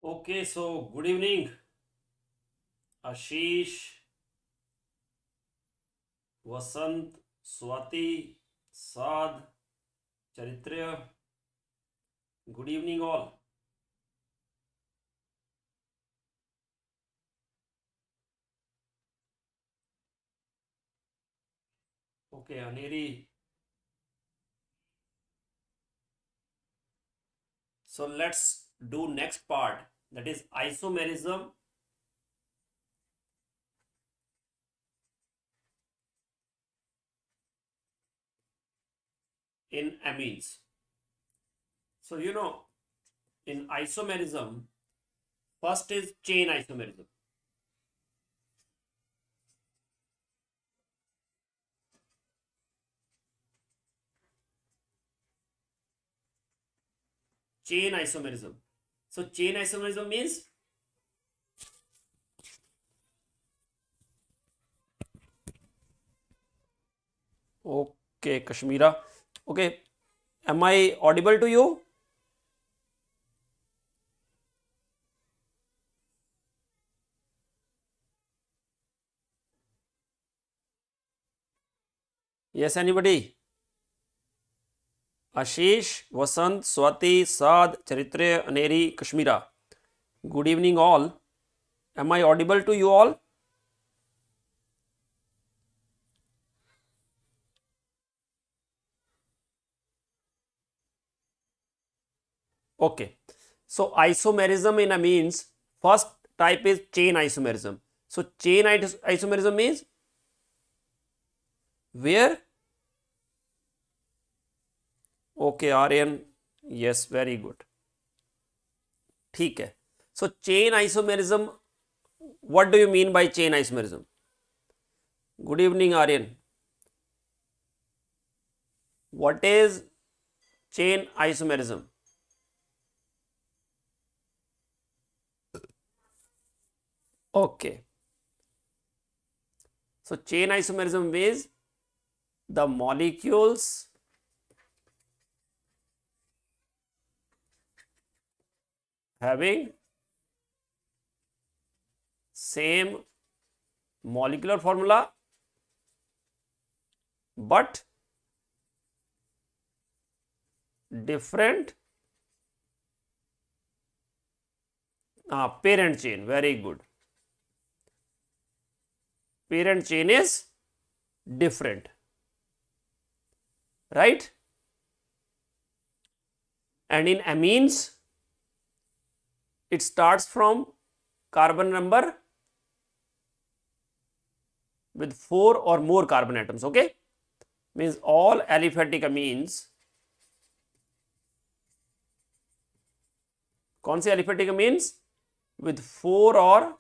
Okay, so good evening, Ashish, Vasant, Swati, Saad, Charitrya. Good evening, all. Okay, Aneri. So let's do next part, that is isomerism in amines. So in isomerism, first is chain isomerism. Chain isomerism. So chain isomerism means okay, Kashmira. Okay, am I audible to you? Yes, anybody? Ashish, Vasant, Swati, Saad, Charitre, Aneri, Kashmira. Good evening, all. Am I audible to you all? Okay. So, isomerism in amines, first type is chain isomerism. So, chain isomerism means where? Okay, Aryan. Yes, very good. ठीक है. So, chain isomerism, what do you mean by chain isomerism? Good evening, Aryan. What is chain isomerism? Okay. So, chain isomerism is the molecules having same molecular formula but different parent chain. Very good. Parent chain is different, right? And in amines, it starts from carbon number with 4 or more carbon atoms. Okay, means all aliphatic amines. कौन से aliphatic amines? With 4 or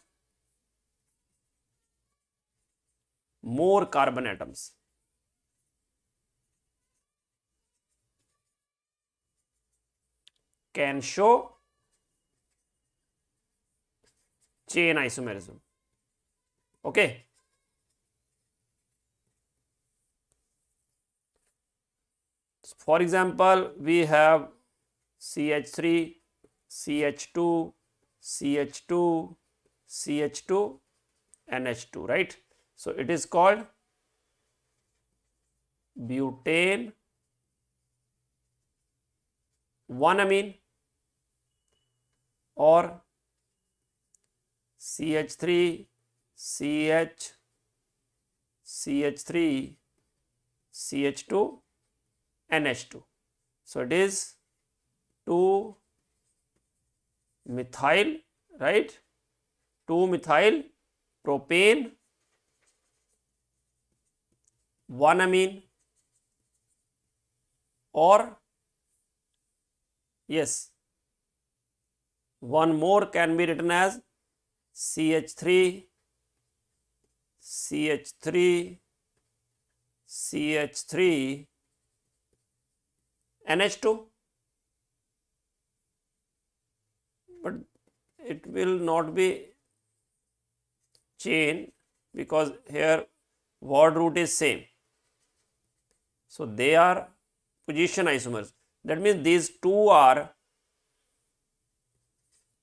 more carbon atoms. Can show chain isomerism. Okay. For example, we have CH3, CH2, CH2, CH2, NH2, right? So it is called butane 1-amine or CH3, CH, CH3, CH2, NH2. So it is 2 methyl, right? 2 methyl propane 1-amine, or yes, one more can be written as CH3, CH3, CH3, NH2, but it will not be chain because here word root is same. So they are position isomers. That means these two are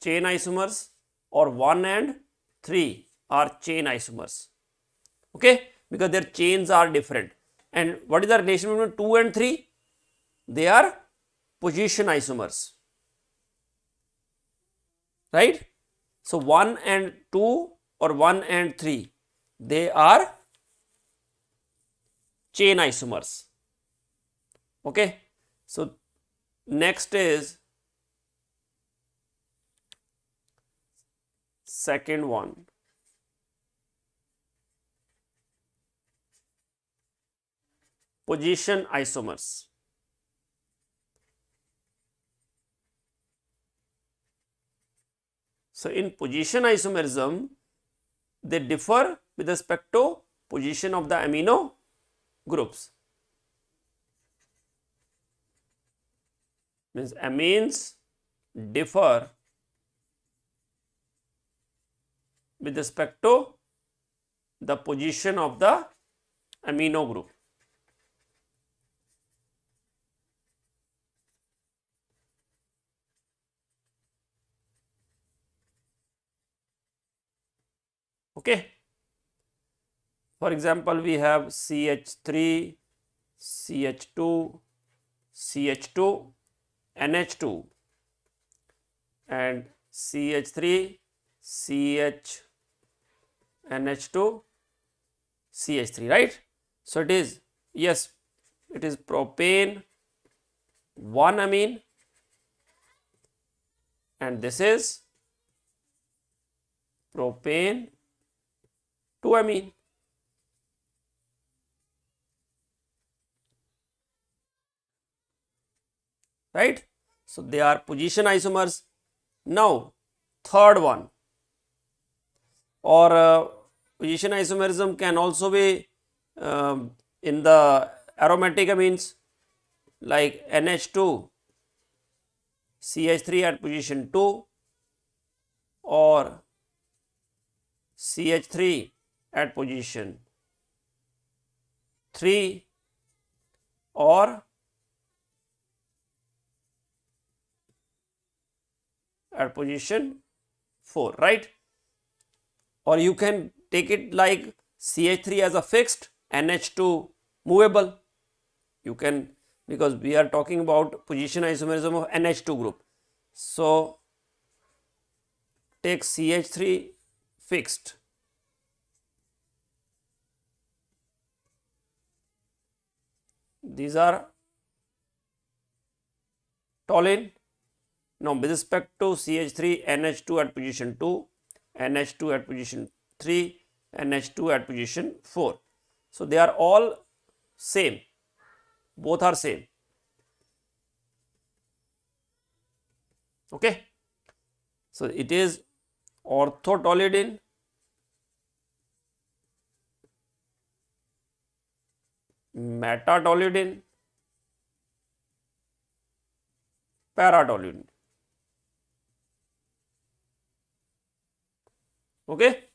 chain isomers, or 1 and 3 are chain isomers. Okay, because their chains are different. And what is the relation between 2 and 3? They are position isomers, right? So 1 and 2 or 1 and 3, they are chain isomers. Okay, so next is second one. Position isomers. So in position isomerism, they differ with respect to position of the amino groups. Means amines differ with respect to the position of the amino group. Okay. For example, we have CH3, CH2, CH2, NH2 and CH3, CH, NH2, CH3, right? So it is, yes, it is propane 1 amine and this is propane 2 amine. Right? So they are position isomers. Now third one, or position isomerism can also be in the aromatic amines like NH2, CH3 at position 2 or CH3 at position 3 or at position 4, right? Or you can take it like CH3 as a fixed, NH2 movable. You can, because we are talking about position isomerism of NH2 group. So take CH3 fixed. These are toluene. Now with respect to CH3, NH2 at position 2, NH2 at position 3, NH2 at position 4. So they are all same, both are same. Okay. So it is orthotoluidine, metatoluidine, paratoluidine. Okay.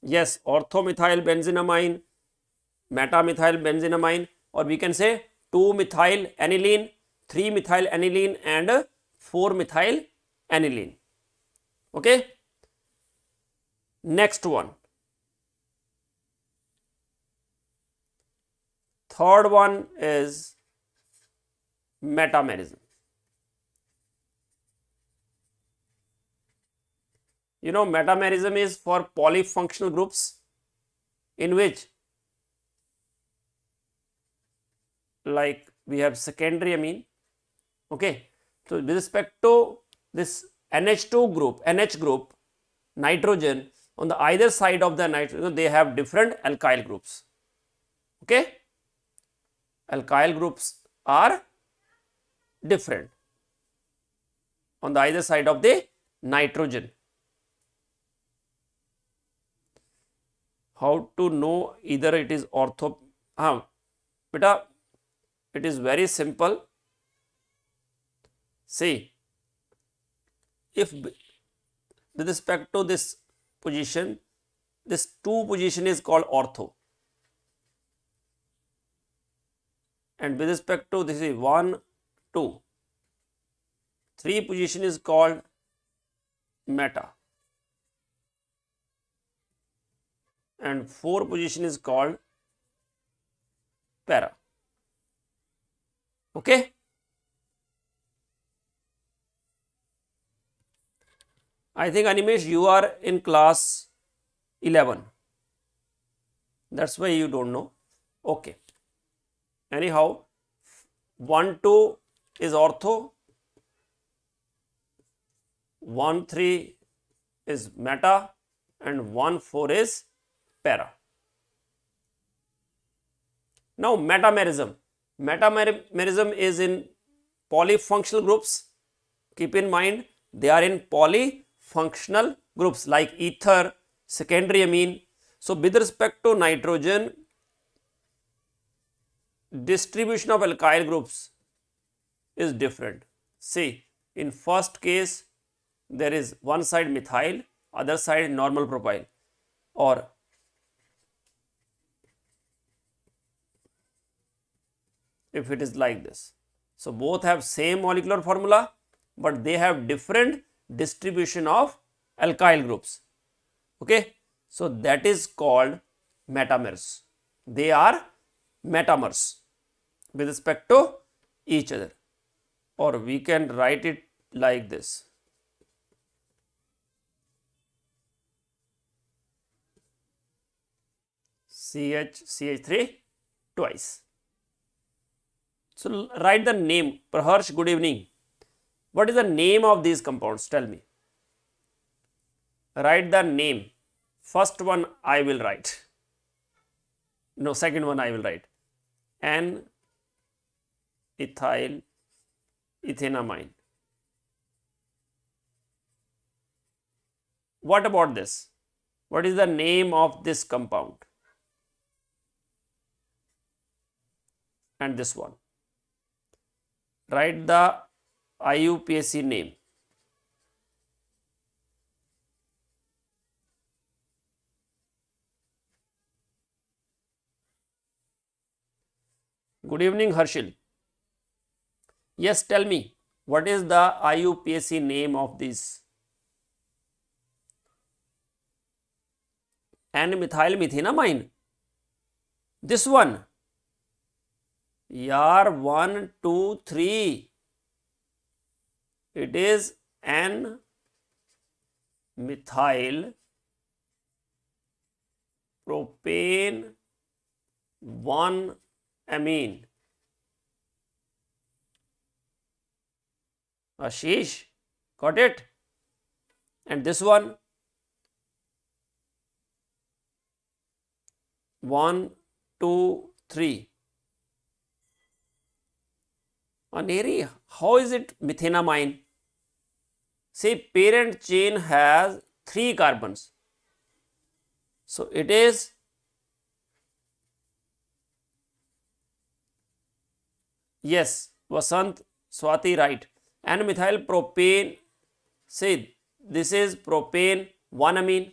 Yes, orthomethyl benzenamine, metamethyl benzenamine, or we can say 2-methyl aniline, 3-methyl aniline and 4-methyl aniline. Okay. Next one. Third one is metamerism. You know, metamerism is for polyfunctional groups in which, like, we have secondary amine. Okay. So with respect to this NH2 group, NH group, nitrogen, on the either side of the nitrogen, they have different alkyl groups. Okay. Alkyl groups are different on the either side of the nitrogen. How to know either it is ortho? Beta, it is very simple. See, if with respect to this position, this 2 position is called ortho, and with respect to this is 1, 2, 3 position is called meta, and 4 position is called para. Okay. I think Animesh, you are in class 11. That's why you don't know. Okay. Anyhow, 1, 2 is ortho, 1, 3 is meta, and 1, 4 is para. Now, metamerism. Metamerism is in polyfunctional groups. Keep in mind, they are in polyfunctional groups like ether, secondary amine. So, with respect to nitrogen, distribution of alkyl groups is different. See, in first case, there is one side methyl, other side normal propyl, or if it is like this. So, both have same molecular formula, but they have different distribution of alkyl groups. Okay. So, that is called metamers. They are metamers with respect to each other, or we can write it like this. CH3 twice. So, write the name. Praharsh, good evening. What is the name of these compounds? Tell me. Write the name. First one I will write. No, second one I will write. N-ethyl ethanamine. What about this? What is the name of this compound? And this one. Write the IUPAC name. Good evening, Harshil. Yes, tell me, what is the IUPAC name of this? N-methyl methanamine. This one. Yaar, 1, 2, 3. It is N-methyl propane 1 amine. Ashish, got it? And this one, 1, 2, 3. Aneri, how is it methanamine? Say parent chain has 3 carbons. So it is yes, Vasant, Swati, right. N-methyl propane, say this is propane 1 amine.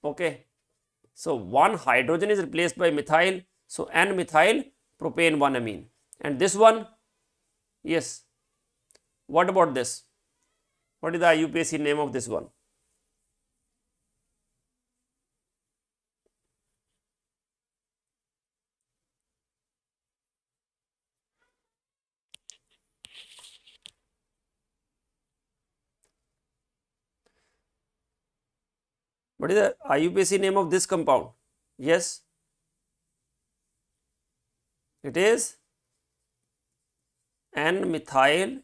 Okay. So 1 hydrogen is replaced by methyl. So N-methyl propane 1 amine. And this one, yes. What about this? What is the IUPAC name of this one? What is the IUPAC name of this compound? Yes. It is N-methyl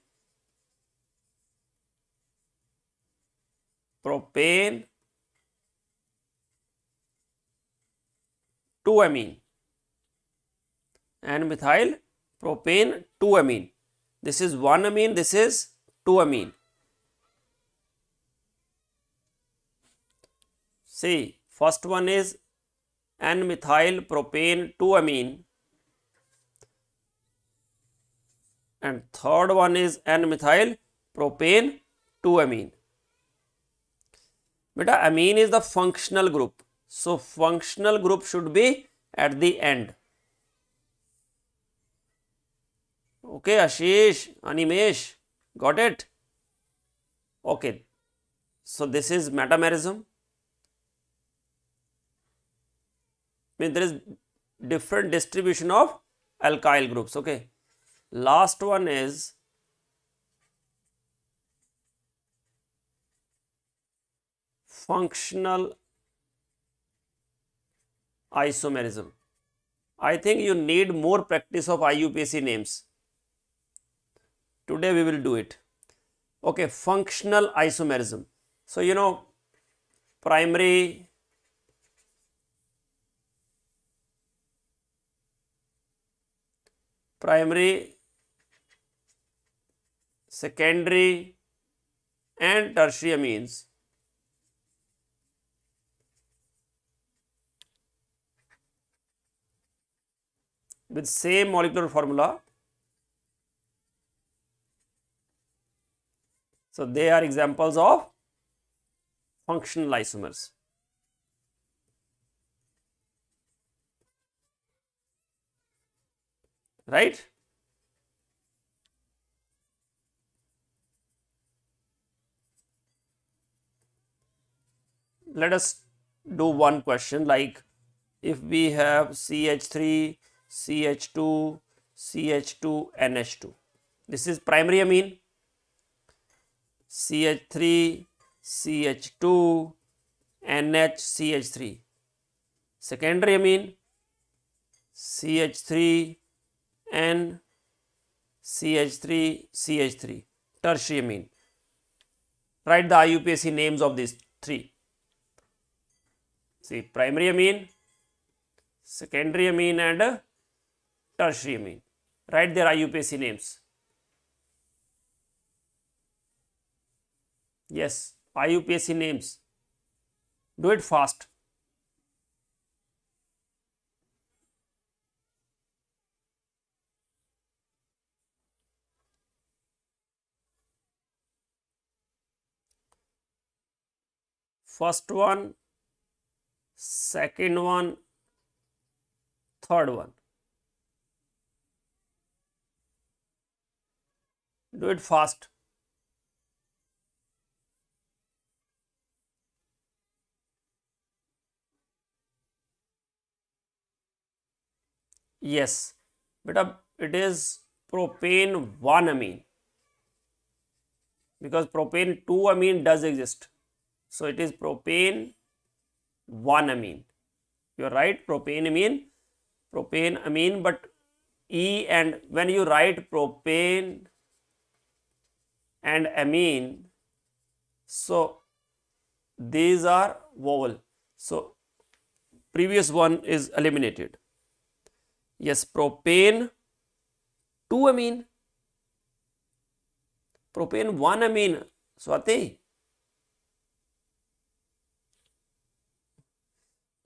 propane 2 amine. N-methyl propane 2 amine. This is 1 amine, this is 2 amine. See, first one is N-methyl propane 2 amine. And third one is N-methyl propane 2 amine. Beta, amine is the functional group. So, functional group should be at the end. Okay, Ashish, Animesh, Got it? Okay. So this is metamerism. Means there is different distribution of alkyl groups. Okay. Last one is functional isomerism. I think you need more practice of IUPAC names. Today we will do it. Okay, functional isomerism. So you know, primary, secondary and tertiary amines with same molecular formula. So they are examples of functional isomers. Right? Let us do one question, like if we have CH3, CH2, CH2, NH2. This is primary amine. CH3, CH2, NHCH3. Secondary amine, CH3, N, CH3, CH3. Tertiary amine. Write the IUPAC names of these three. See, primary amine, secondary amine and tertiary amine. Write their IUPAC names. Yes, IUPAC names. Do it fast. First one, second one, third one. Do it fast. Yes, but it is propane 1 amine, because propane 2 amine does exist. So it is propane 1 amine. You are right, propane amine, but E, and when you write propane and amine, so these are vowel. So previous one is eliminated. Yes, propane 2 amine, propane 1 amine. Swati,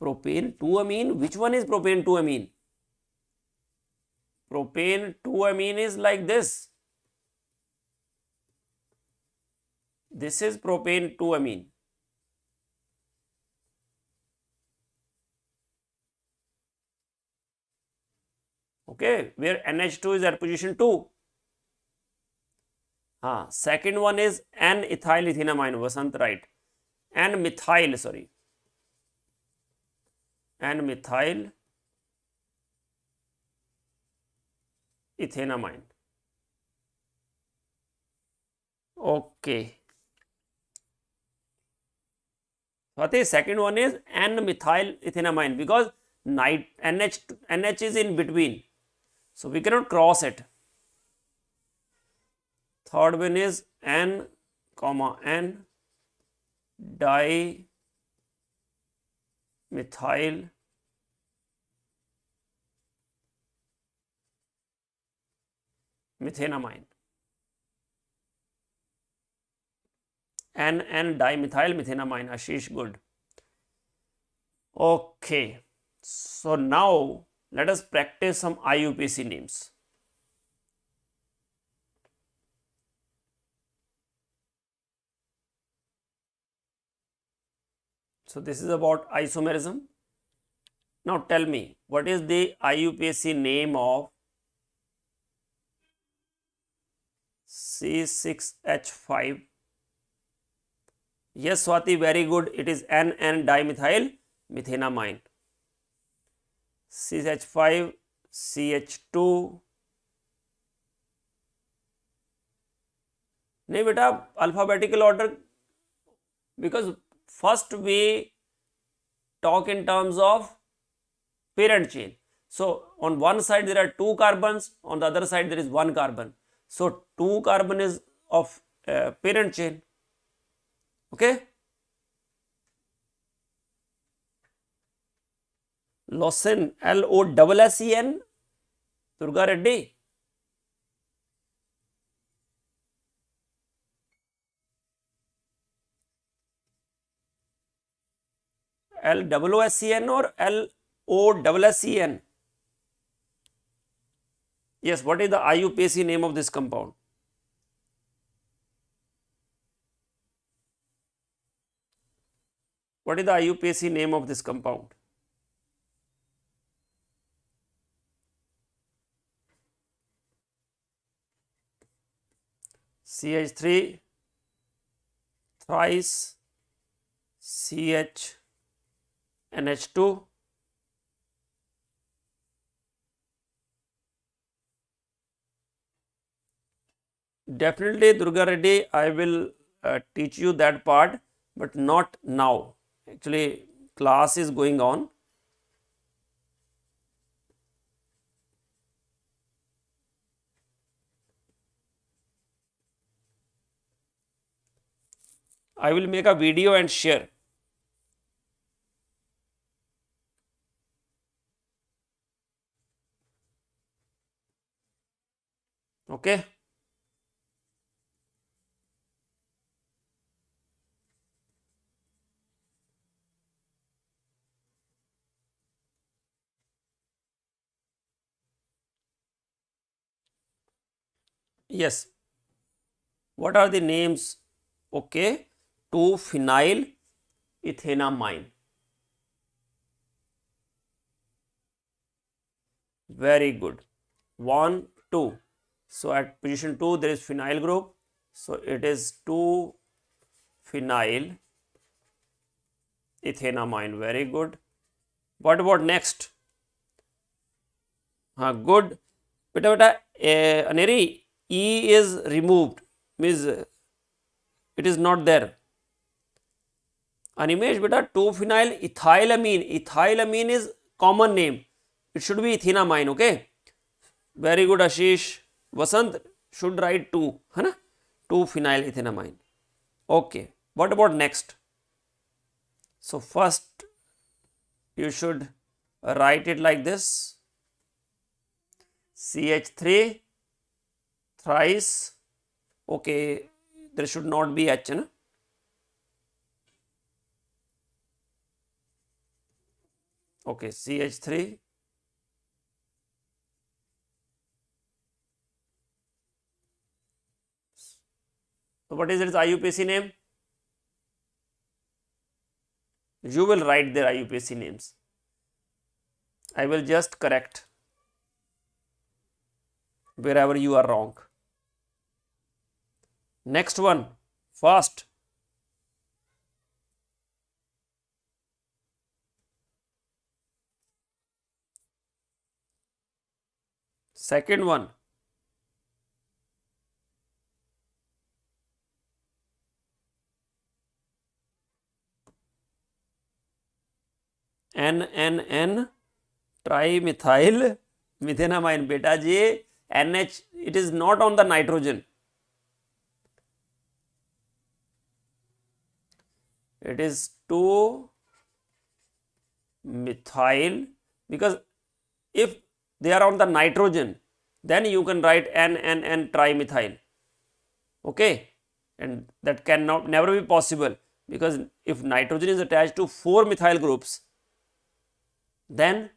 propane 2 amine, which one is propane 2 amine? Propane 2 amine is like this. This is propane 2 amine. Okay, where NH2 is at position 2. Second one is N-ethyl ethenamine, Vasant, right? N-methyl, sorry. N-methyl ethenamine. Okay. Swati, second one is N-methyl ethenamine, because NH is in between. So we cannot cross it. Third one is N, N dimethyl methenamine. N dimethyl methenamine. Ashish, good. Okay. So now let us practice some IUPAC names. So this is about isomerism. Now tell me, what is the IUPAC name of C6H5. Yes, Swati, very good. It is N dimethyl methenamine. CH5, CH2. नहीं बेटा, alphabetical order, because first we talk in terms of parent chain. So on one side there are two carbons, on the other side there is one carbon. So 2 carbon is of parent chain. Okay. Lawson, LOSSEN, Durga Reddy. LOSSEN or LOSSEN? Yes, what is the IUPAC name of this compound? What is the IUPAC name of this compound? CH3 thrice CHNH2. Definitely, Durga Reddy, I will teach you that part, but not now. Actually, class is going on. I will make a video and share. Okay. Yes. What are the names? Okay. 2-phenyl ethenamine. Very good. 1, 2. So at position 2 there is phenyl group. So it is 2-phenyl ethenamine. Very good. What about next? Good. Beta, Aneri, E is removed, means it is not there. Animesh, beta, 2-phenyl ethylamine. Ethylamine is common name. It should be ethenamine, okay? Very good, Ashish. Vasant should write 2, है ना? 2-phenyl ethenamine. Okay. What about next? So first you should write it like this. CH3 thrice. Okay, there should not be H, na? Okay, CH3 so what is its IUPAC name? You will write their IUPAC names. I will just correct wherever you are wrong. Next one, fast. Second one, N trimethyl methenamine. Beta ji, NH, it is not on the nitrogen. It is 2-methyl, because if they are on the nitrogen, then you can write N trimethyl. Okay, and that cannot never be possible, because if nitrogen is attached to 4 methyl groups, then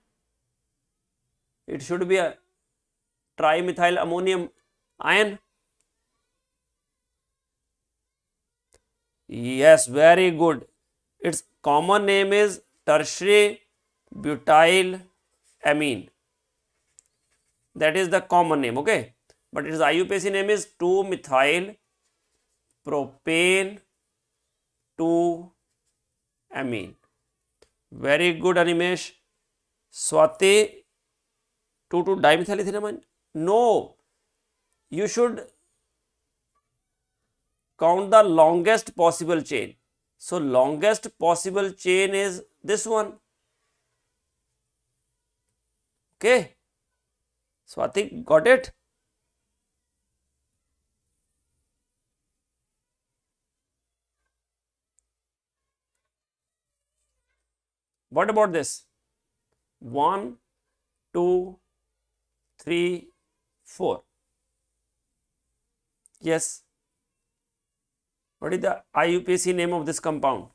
it should be a trimethyl ammonium ion. Yes, very good. Its common name is tertiary butyl amine. That is the common name. Okay. but its IUPAC name is 2-methyl propane 2-amine. Very good, Animesh. Swati, 2,2-dimethylethanamine. No, you should count the longest possible chain. So longest possible chain is this one. Okay, Swati, got it? What about this? 1, 2, 3, 4. Yes. What is the IUPAC name of this compound?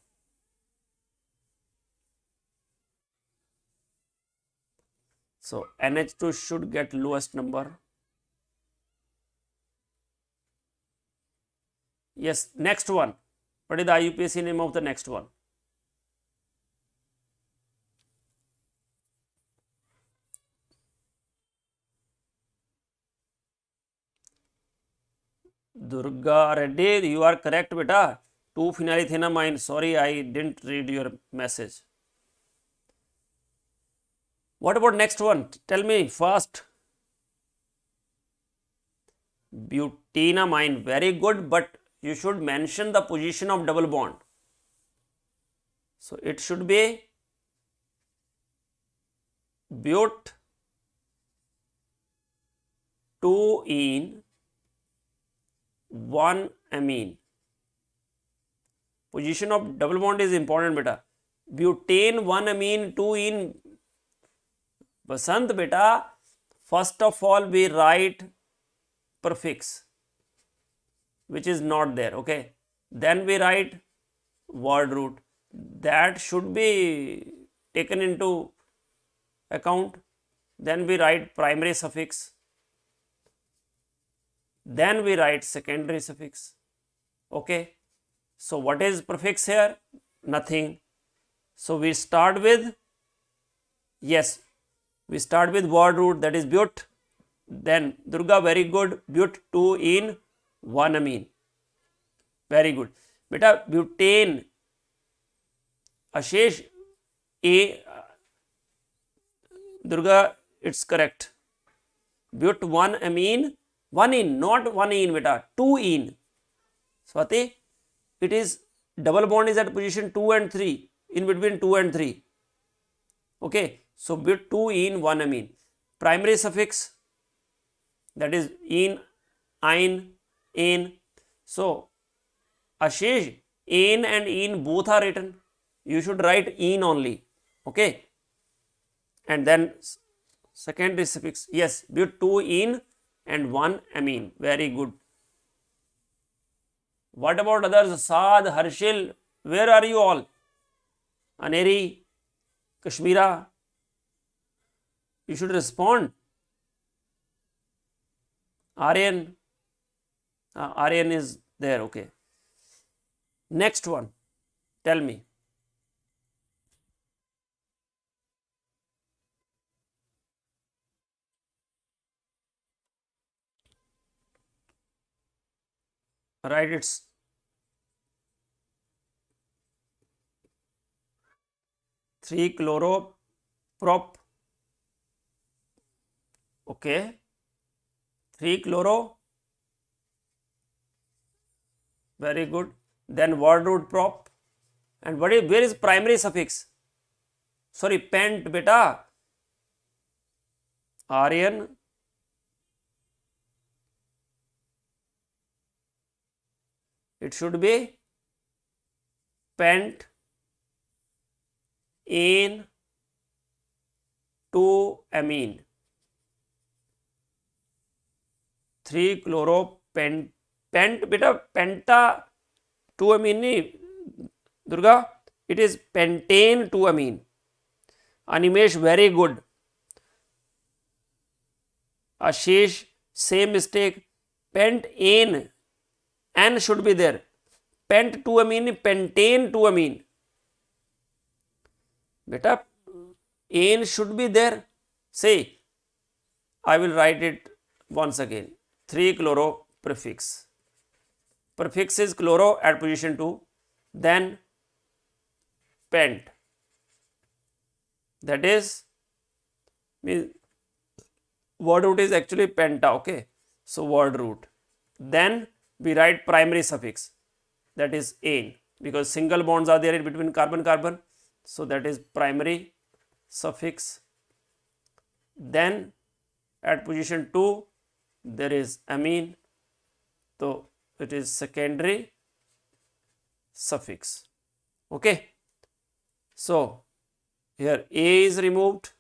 So NH2 should get lowest number. Yes, next one. What is the IUPAC name of the next one? Durga Reddy, you are correct, beta. 2-phenylethanamine. Sorry, I didn't read your message. What about next one? Tell me fast. Butenamine. Very good, but you should mention the position of double bond. So it should be but 2-ene 1-amine. Position of double bond is important, beta. Butane 1-amine 2-ene. Basant, beta, first of all we write prefix which is not there. Okay, then we write word root. That should be taken into account. Then we write primary suffix. Then we write secondary suffix. Okay, so what is prefix here? Nothing. So we start with, yes, we start with word root, that is but. Then Durga, very good, but 2-ene 1-amine. Very good, beta. Butane, Ashish, Durga, it's correct. But 1-amine, 1-ene, not 1-ene, beta, 2-ene. Swati, it is double bond is at position 2 and 3, in between 2 and 3. Okay, so but 2-ene 1-amine. Primary suffix, that is ene, ine, ane. So Ashish, ane and ene both are written. You should write ene only. Okay, and then secondary suffix, yes, but 2-ene and 1-amine. Very good. What about others? Saad, Harshil, where are you all? Aneri, Kashmira, you should respond. Aryan, Aryan is there. Okay, next one, tell me. Right, it's 3-chloroprop. Okay, 3-chloro. Very good. Then word root prop. And what is, where is primary suffix? Sorry, pent, beta. Aryan, it should be pent ane 2-amine. 3-chloropent, beta, penta 2-amine, Durga, it is pentane 2-amine. Animesh, very good. Ashish, same mistake. Pentane, N should be there. Pent 2-amine, pentane 2-amine. Beta, ane should be there. See, I will write it once again. 3 chloro prefix. Prefix is chloro at position 2, then pent, that is means word root is actually penta, okay. So word root, then we write primary suffix, that is ane, because single bonds are there in between carbon carbon, so that is primary suffix. Then at position 2 there is amine, so it is secondary suffix, okay. So here A is removed,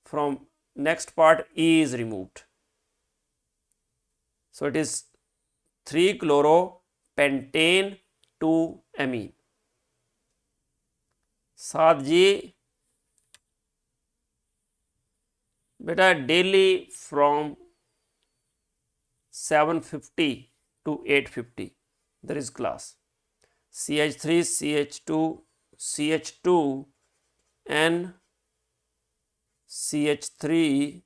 from next part E is removed, so it is 3 chloropentane 2 amine. साथ जी बेटा daily from 750 to 850 there is class. CH3 CH2 CH2 and CH3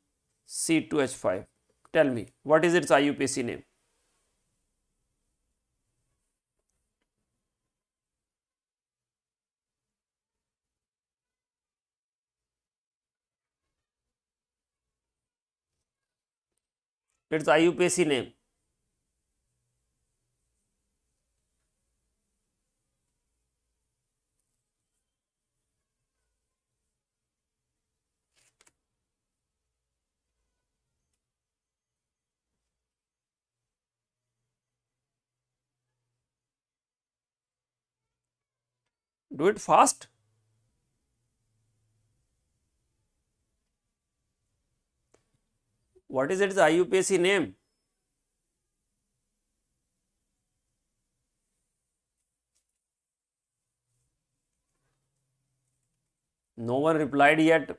C2H5. Tell me, what is its IUPAC name? Its IUPAC name. Do it fast. What is its IUPAC name? No one replied yet.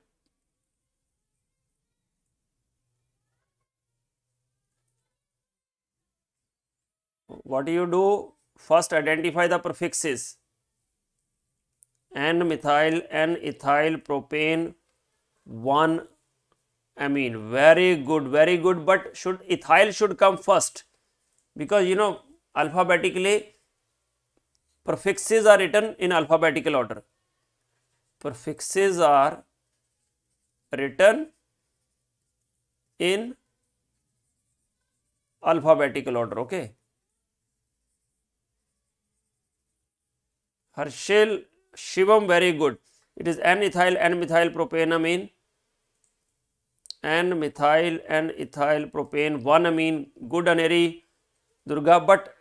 What do you do? First identify the prefixes. N-methyl, N-ethyl propane 1 amine. Very good, but ethyl should come first, because alphabetically prefixes are written in alphabetical order. Prefixes are written in alphabetical order, okay. Harshil, Shivam, very good. It is N-ethyl, N-methyl propanamine, N-methyl, N-ethyl propane 1 amine. Good, Aneri, Durga, but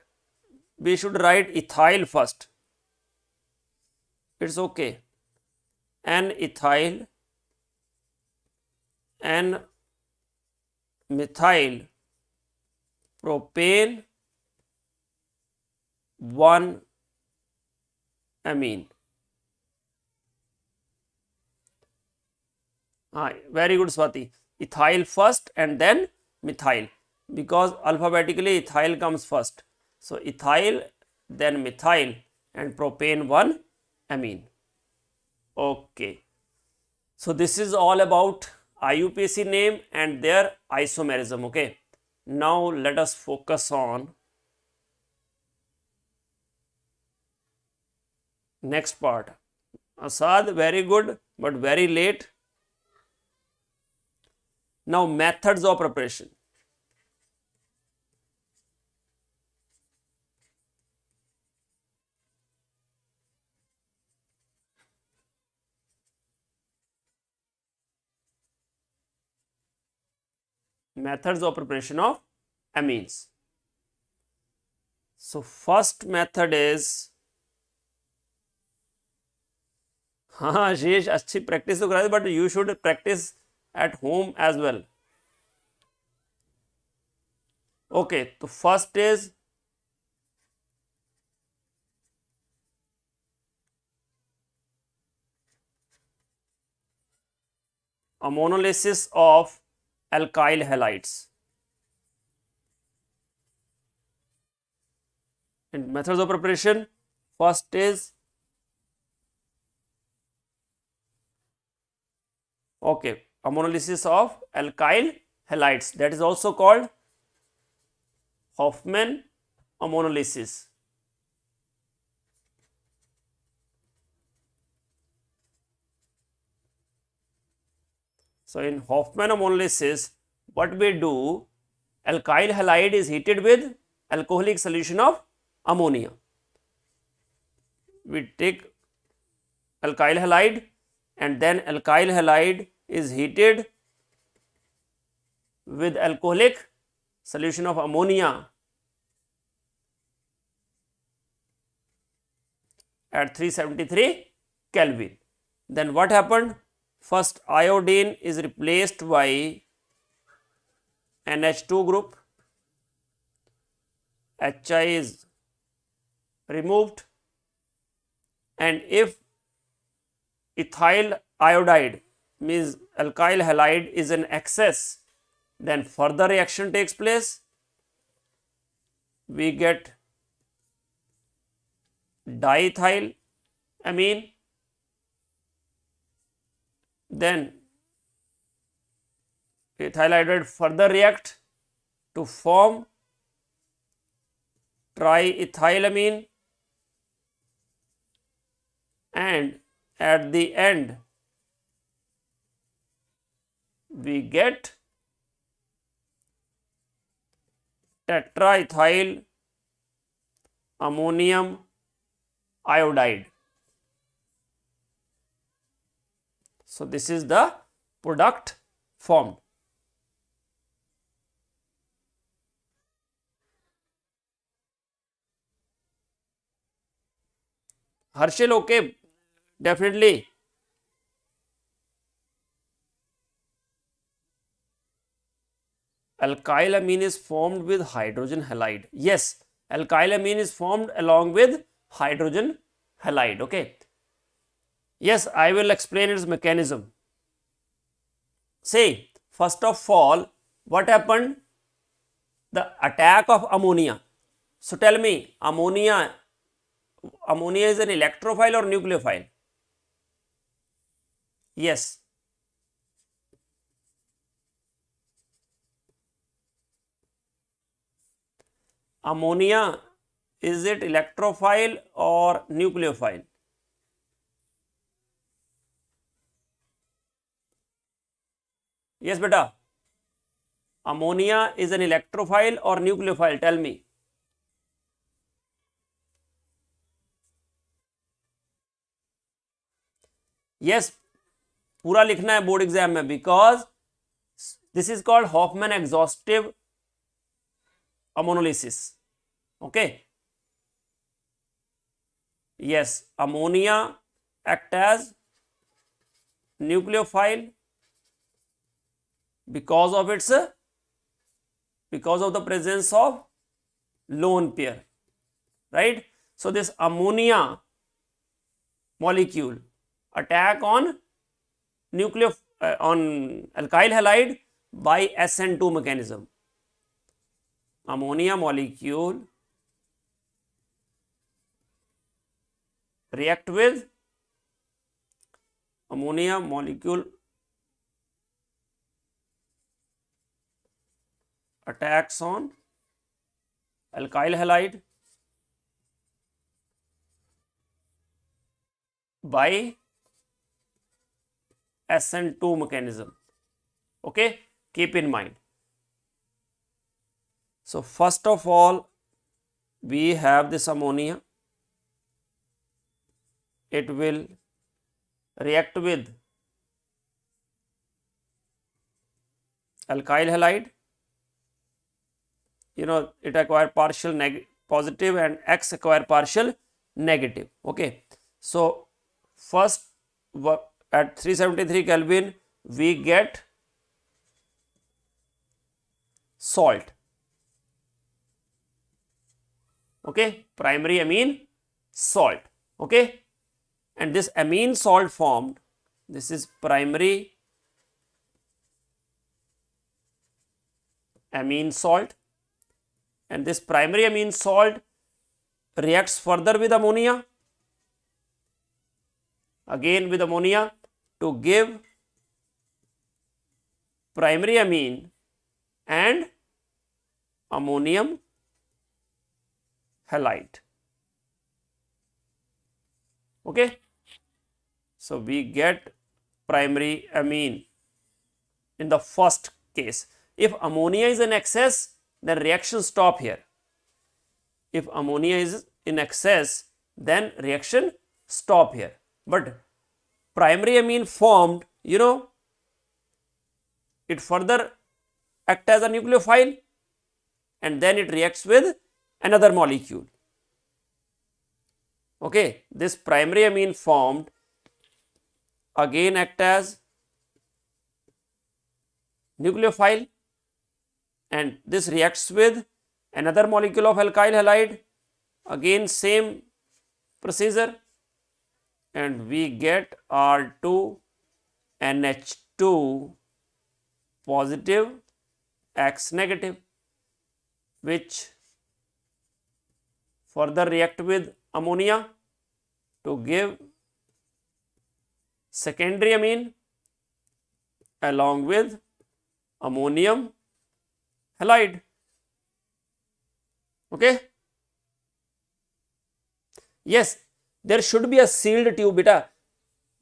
we should write ethyl first. It's okay. N-ethyl, N-methyl propane 1 amine. Very good, Swati. Ethyl first and then methyl, because alphabetically ethyl comes first. So ethyl, then methyl, and propane 1 amine. Okay. So this is all about IUPAC name and their isomerism, okay. Now let us focus on next part. Asad, very good, but very late. Now methods of preparation. Methods of preparation of amines. So first method is, हाँ शीश अच्छी practice तो करा दी, but you should practice at home as well. Okay, so first is ammonolysis of alkyl halides. In methods of preparation, first is ammonolysis of alkyl halides, that is also called Hoffman ammonolysis. So in Hoffman ammonolysis, what we do, alkyl halide is heated with alcoholic solution of ammonia. We take alkyl halide and then alkyl halide is heated with alcoholic solution of ammonia at 373 Kelvin. Then what happened? First iodine is replaced by NH2 group, Hi is removed, and if ethyl iodide means alkyl halide is in excess, then further reaction takes place. We get diethyl amine, then ethyl iodide further react to form triethylamine, and at the end we get tetraethyl ammonium iodide. So this is the product formed. Harshil, okay, definitely. Alkyl amine is formed with hydrogen halide. Yes, alkyl amine is formed along with hydrogen halide. Okay. Yes, I will explain its mechanism. Say, first of all, what happened? The attack of ammonia. So tell me, ammonia is an electrophile or nucleophile? Yes. Ammonia, is it electrophile or nucleophile? Yes, beta. Ammonia is an electrophile or nucleophile? Tell me. Yes, पूरा लिखना है board exam में, because this is called Hofmann exhaustive ammonolysis. Okay. Yes, ammonia act as nucleophile because of the presence of lone pair, right? So this ammonia molecule attack on on alkyl halide by SN2 mechanism. Ammonia molecule react with attacks on alkyl halide by SN2 mechanism. Okay, keep in mind. So first of all, we have this ammonia. It will react with alkyl halide. You know, it acquire partial positive and X acquire partial negative. Okay. So first at 373 Kelvin we get salt. Okay, primary amine salt. Okay, and this amine salt formed, this is primary amine salt, and this primary amine salt reacts further with ammonia, again with ammonia, to give primary amine and ammonium halide. Okay, so we get primary amine in the first case. If ammonia is in excess, then reaction stop here. If ammonia is in excess, then reaction stop here. But primary amine formed, it further act as a nucleophile and then it reacts with another molecule. Okay, this primary amine formed again act as nucleophile and this reacts with another molecule of alkyl halide, again same procedure, and we get R2 NH2 positive X negative, which further react with ammonia to give secondary amine along with ammonium halide. Okay. Yes, there should be a sealed tube beta,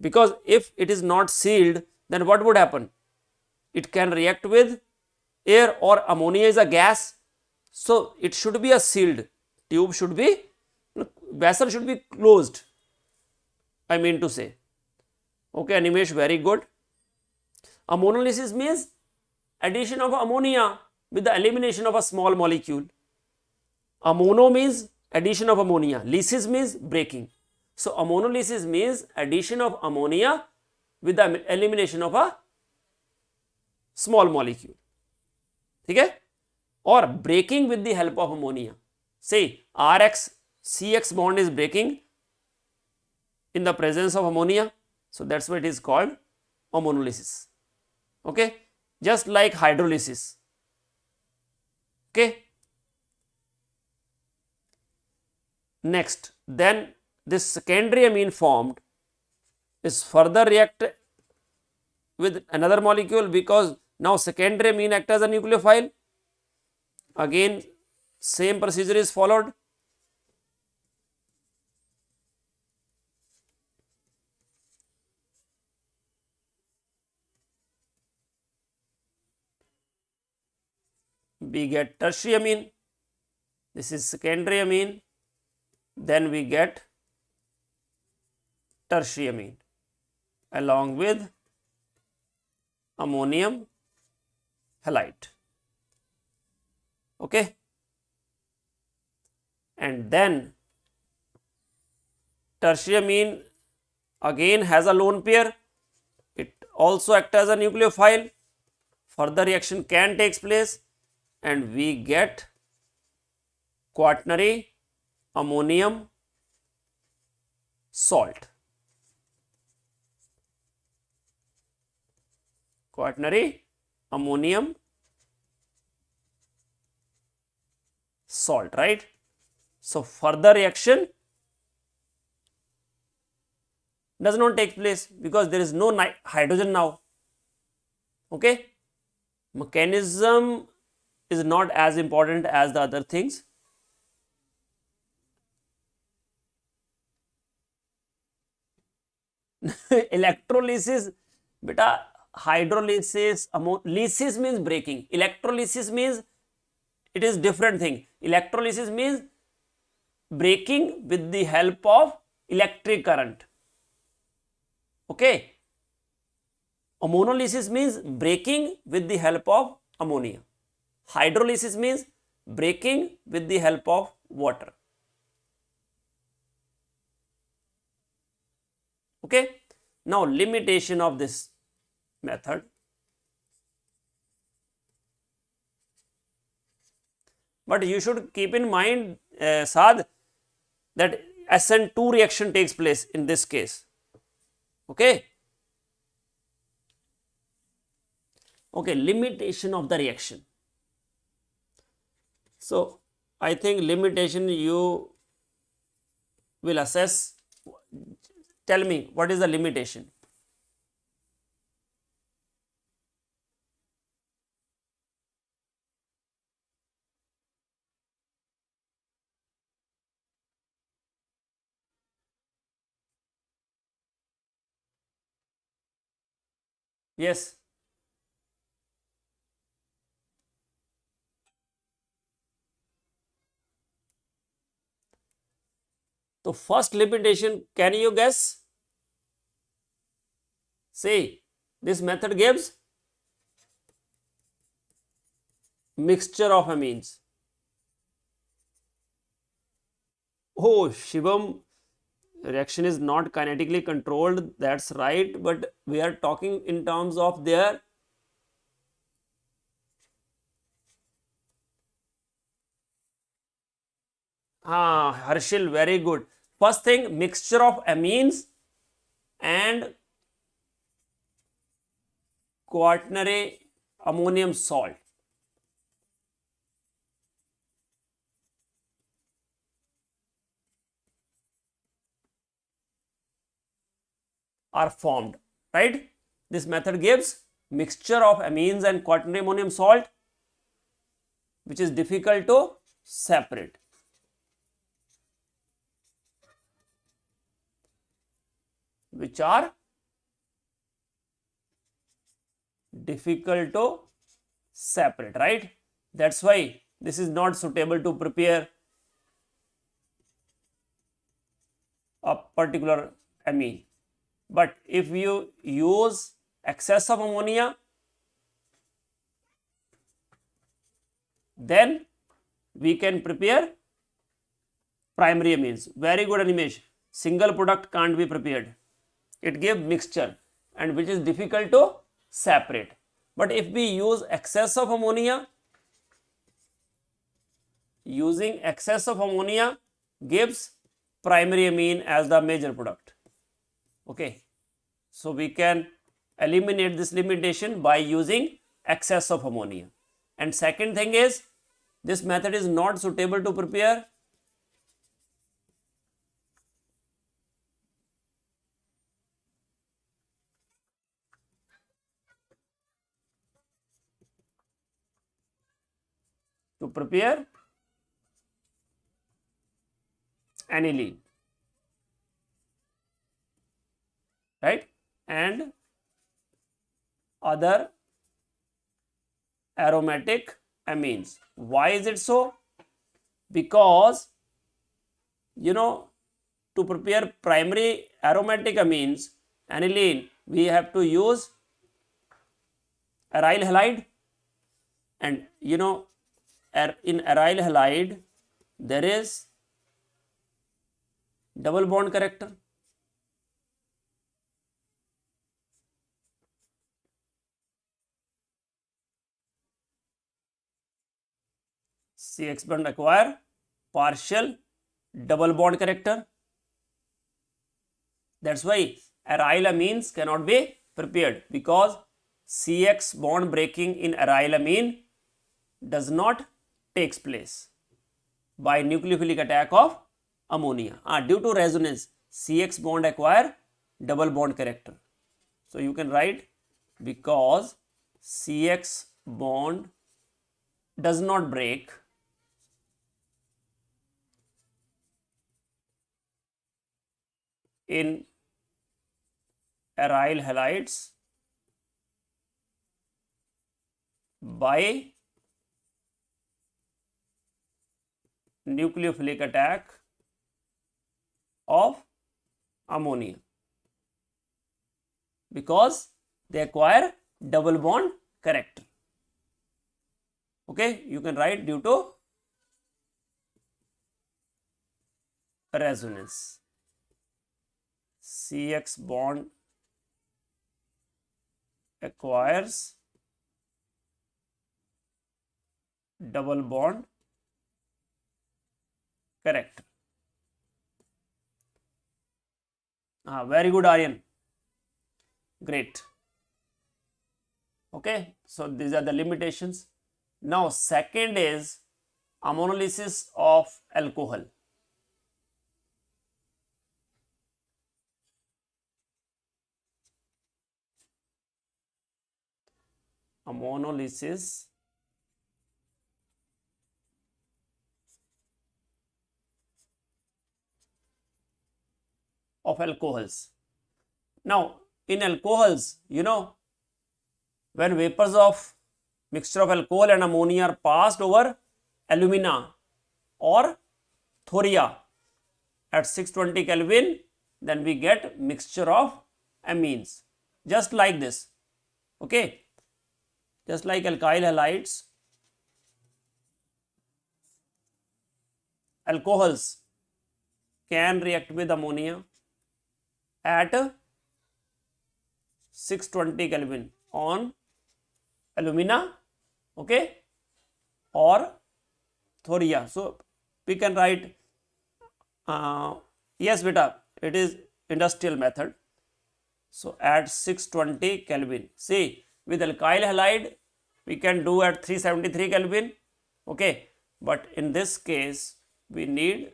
because if it is not sealed, then what would happen? It can react with air, or ammonia is a gas. So it should be a sealed tube, should be, vessel should be closed, I mean to say. Okay, Animesh, very good. Ammonolysis means addition of ammonia with the elimination of a small molecule. Ammono means addition of ammonia, lysis means breaking. So ammonolysis means addition of ammonia with the elimination of a small molecule. Okay? Or breaking with the help of ammonia. Say RX CX bond is breaking in the presence of ammonia. So that's why it is called ammonolysis. Okay? Just like hydrolysis. Okay? Next, then this secondary amine formed is further reacted with another molecule, because now secondary amine act as a nucleophile. Again same procedure is followed. We get tertiary amine, this is secondary amine, then we get tertiary amine along with ammonium halide. Okay, and then tertiary amine again has a lone pair, it also acts as a nucleophile, further reaction can take place and we get quaternary ammonium salt. Quaternary ammonium salt, right? So further reaction does not take place because there is no hydrogen now. Okay, mechanism is not as important as the other things. Electrolysis, beta, hydrolysis, lysis means breaking. Electrolysis means it is different thing. Electrolysis means breaking with the help of electric current. Okay. Ammonolysis means breaking with the help of ammonia. Hydrolysis means breaking with the help of water. Okay. Now limitation of this method. But you should keep in mind, Saad, that SN2 reaction takes place in this case. Okay. Okay, limitation of the reaction. So I think limitation you will assess. Tell me, what is the limitation? Yes. So first limitation, can you guess? See, this method gives mixture of amines. Oh, Shivam, reaction is not kinetically controlled. That's right. But we are talking in terms of their Harshil, very good. First thing, mixture of amines and quaternary ammonium salt are formed, right? This method gives mixture of amines and quaternary ammonium salt, which is difficult to separate. Which are difficult to separate, right? That's why this is not suitable to prepare a particular amine. But if you use excess of ammonia, then we can prepare primary amines. Very good, Animesh. Single product can't be prepared. It gives mixture and which is difficult to separate. But if we use excess of ammonia, using excess of ammonia gives primary amine as the major product. Okay. So we can eliminate this limitation by using excess of ammonia. And second thing is, this method is not suitable to prepare aniline, right, and other aromatic amines. Why is it so? Because to prepare primary aromatic amines, aniline, we have to use aryl halide, and in aryl halide there is double bond character. CX bond acquire partial double bond character. That's why aryl amines cannot be prepared, because CX bond breaking in aryl amine does not takes place by nucleophilic attack of ammonia. Due to resonance, CX bond acquire double bond character. So you can write, because CX bond does not break in aryl halides by nucleophilic attack of ammonia, because they acquire double bond character. Okay, you can write due to resonance. CX bond acquires double bond character. Very good, Aryan. Great. Okay, so these are the limitations. Now second is ammonolysis of alcohol. Ammonolysis of alcohols. Now in alcohols, when vapors of mixture of alcohol and ammonia are passed over alumina or thoria at 620 Kelvin, then we get mixture of amines, just like this. Okay, just like alkyl halides, alcohols can react with ammonia at 620 Kelvin on alumina, okay, or thoria. So we can write yes beta, it is industrial method. So at 620 Kelvin, see, with alkyl halide we can do at 373 Kelvin, okay, but in this case we need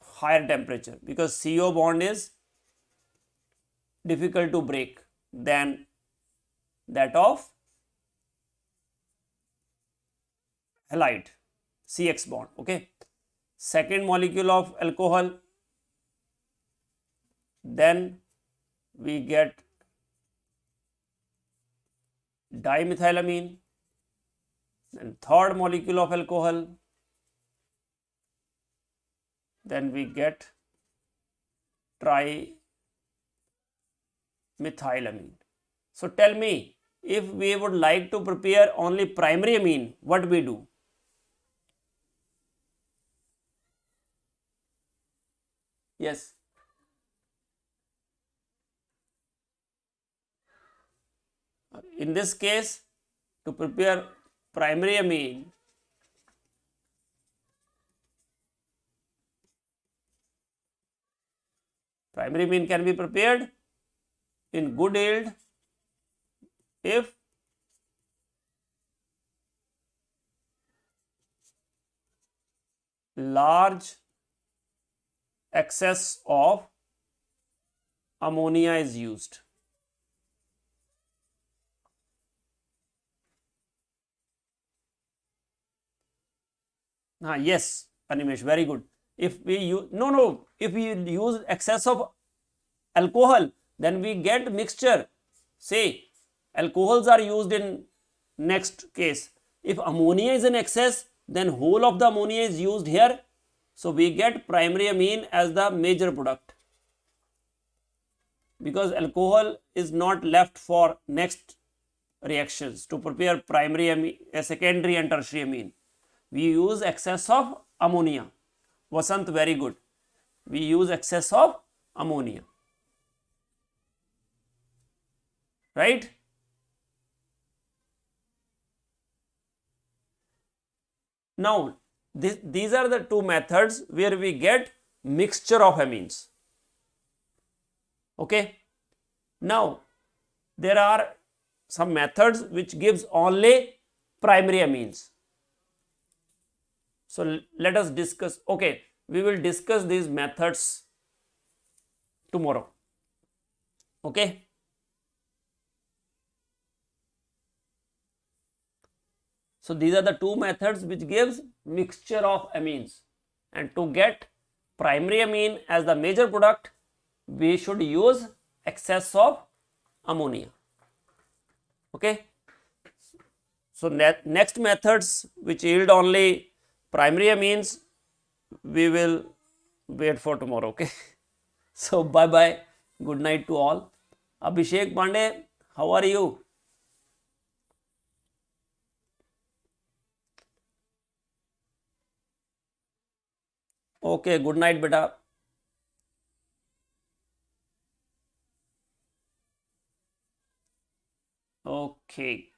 higher temperature because CO bond is difficult to break than that of halide, CX bond, okay. Second molecule of alcohol, then we get dimethylamine, then third molecule of alcohol, then we get trimethylamine. So tell me, if we would like to prepare only primary amine, what we do? Yes. In this case, to prepare primary amine, can be prepared in good yield if large excess of ammonia is used. Yes, Animesh, very good. If we use, if we use excess of alcohol, then we get mixture. Say, alcohols are used in next case. If ammonia is in excess, then whole of the ammonia is used here. So we get primary amine as the major product, because alcohol is not left for next reactions to prepare primary amine, secondary and tertiary amine. We use excess of ammonia. Vasant, very good. We use excess of ammonia, right? Now, these are the two methods where we get mixture of amines. Okay. Now, there are some methods which gives only primary amines. So let us discuss. Okay, we will discuss these methods tomorrow. Okay. So these are the two methods which gives mixture of amines, and to get primary amine as the major product, we should use excess of ammonia. Okay. So next methods which yield only primary amines, we will wait for tomorrow. Okay. So bye bye, good night to all. Abhishek Pandey, how are you? Okay, good night beta. Okay.